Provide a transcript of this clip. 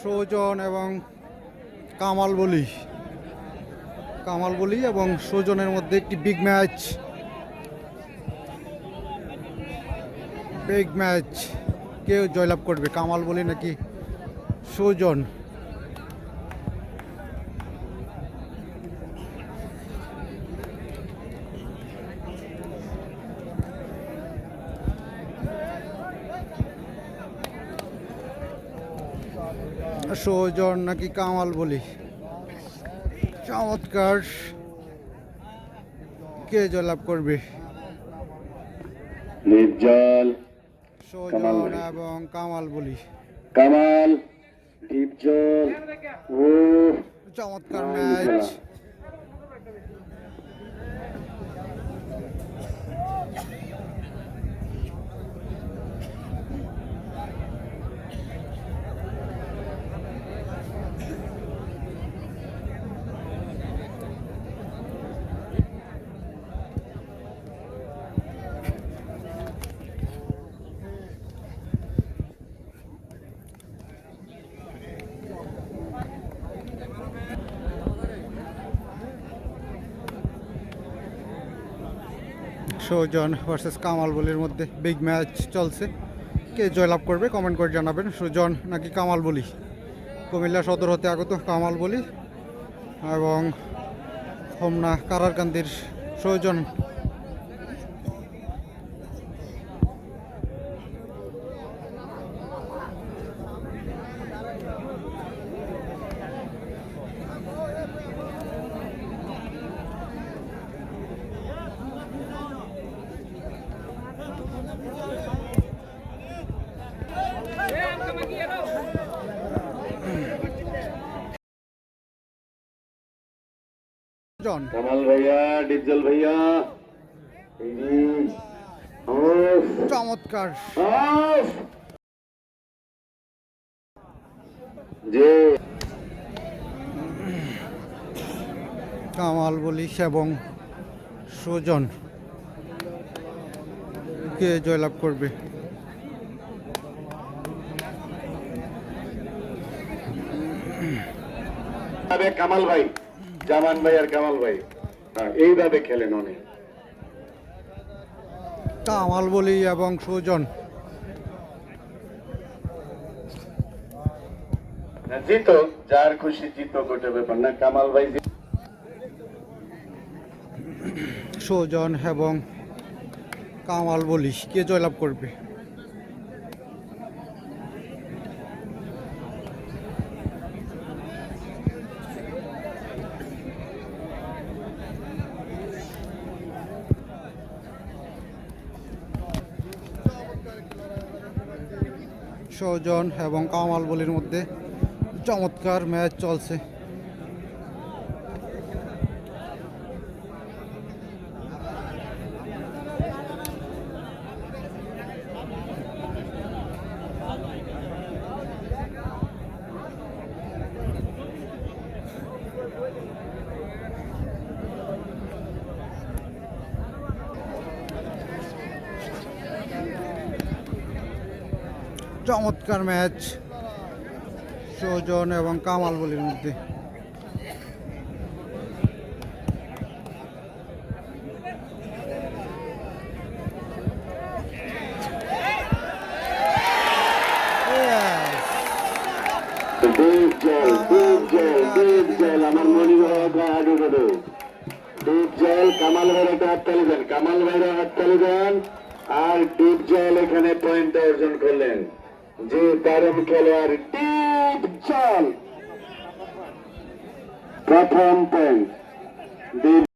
সুজন এবং কামাল বলি এবং সুজনের মধ্যে একটি বিগ ম্যাচ কেউ জয়লাভ করবে, কামাল বলি নাকি সুজন? সুজন নাকি কামাল বলি? চমৎকার, কে জয়লাভ করবে? ডিপজল সুজন এবং কামাল বলি। কামাল ডিপজল ও চমৎকার ম্যাচ। সুজন ভার্সেস কামাল বলির মধ্যে বিগ ম্যাচ চলছে, কে জয়লাভ করবে কমেন্ট করে জানাবেন। সুজন নাকি কামাল বলি? কুমিল্লা সদর হতে আগত কামাল বলি এবং হোমনা কারারকান্দির সুজন। কামাল ভাইয়া ডিপজল ভাইয়া চমৎকার, যে কামাল বলি এবং সুজন কে জয়লাভ করবে? কামাল ভাই, জামান ভাই আর কামাল ভাই এইভাবে খেলেন অনেক। কামাল বলি এবং সুজন। জিত, যার খুশি জিত, গোটা ব্যাপার না। কামাল ভাই সুজন এবং কামাল বলি কে জয়লাভ করবে? সুজন এবং কামাল বলির মধ্যে চমৎকার ম্যাচ চলছে। চমৎকার ম্যাচ সুজন এবং কামাল বলির মধ্যে। আমার মনে ডিপজল কামাল ভাইয়ের একটা হাততালি দেন, কামাল ভাইয়ের হাততালি দেন। আর ডিপজল এখানে পয়েন্ট অর্জন করলেন, যে দারুণ খেলোয়াড় ডিপজল প্রথম পয়েন্ট।